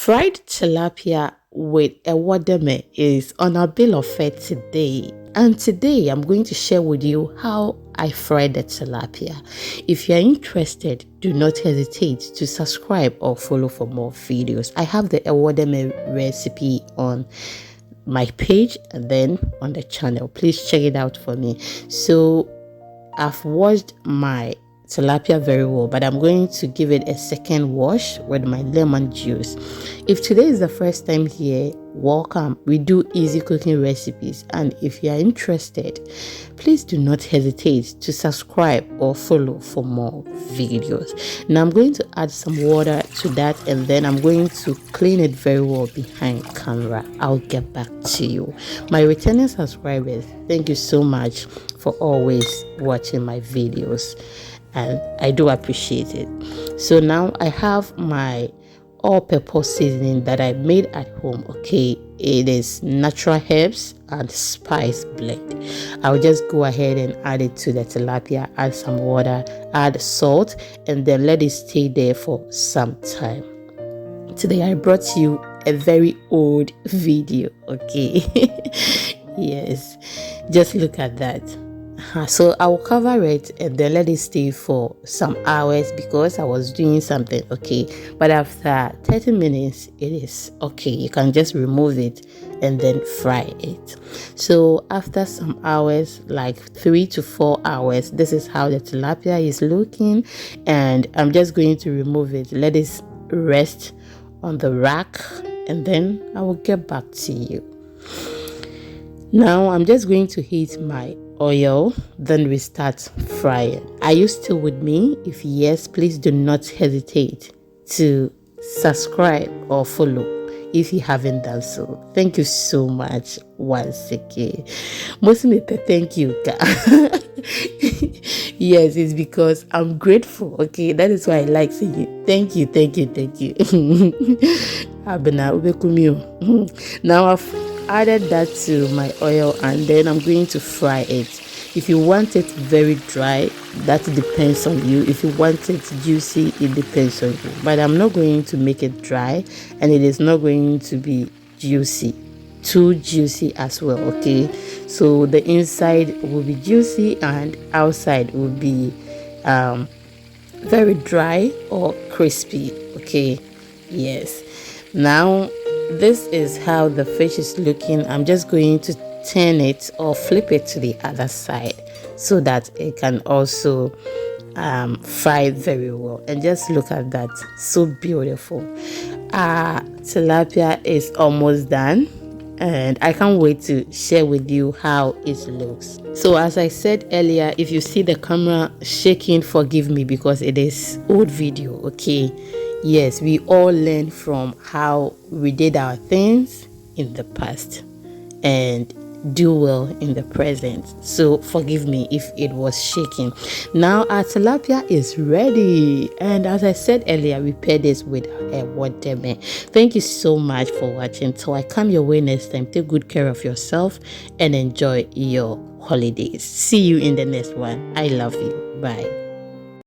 Fried tilapia with a wademe is on our bill of fare today. And today I'm going to share with you how I fried the tilapia. If you're interested, do not hesitate to subscribe or follow for more videos. I have the wademe recipe on my page and then on the channel. Please check it out for me. So I've washed my tilapia very well, but I'm going to give it a second wash with my lemon juice. If today is the first time here, welcome. We do easy cooking recipes, and if you are interested, please do not hesitate to subscribe or follow for more videos. Now I'm going to add some water to that, and then I'm going to clean it very well behind camera. I'll get back to you. My returning subscribers, thank you so much for always watching my videos, and I do appreciate it. So now I have my all-purpose seasoning that I made at home. Okay, it is natural herbs and spice blend. I'll just go ahead and add it to the tilapia, add some water, add salt, and then let it stay there for some time. Today I brought you a very old video. Okay. Yes, just look at that. So I will cover it and then let it stay for some hours because I was doing something. Okay, but after 30 minutes it is okay. You can just remove it and then fry it. So after some hours, like 3 to 4 hours, this is how the tilapia is looking, and I'm just going to remove it, let it rest on the rack, and then I will get back to you. Now I'm just going to heat my oil, then we start frying. Are you still with me? If yes, please do not hesitate to subscribe or follow if you haven't done so. Thank you so much once again. Mostly thank you. Yes, it's because I'm grateful. Okay, that is why I like saying it. Thank you, thank you, thank you. Now I've added that to my oil, and then I'm going to fry it. If you want it very dry, that depends on you. If you want it juicy, it depends on you. But I'm not going to make it dry, and it is not going to be juicy, too juicy as well. Okay, so the inside will be juicy and outside will be very dry or crispy. Okay, yes. Now this is how the fish is looking. I'm just going to turn it or flip it to the other side so that it can also fry very well. And just look at that, so beautiful. Tilapia is almost done, and I can't wait to share with you how it looks. So as I said earlier, if you see the camera shaking, forgive me because it is old video. Okay, yes, we all learn from how we did our things in the past and do well in the present. So forgive me if it was shaking. Now our tilapia is ready, and as I said earlier, we paired this with a wademe. Thank you so much for watching. Till I come your way next time, take good care of yourself and enjoy your holidays. See you in the next one. I love you. Bye.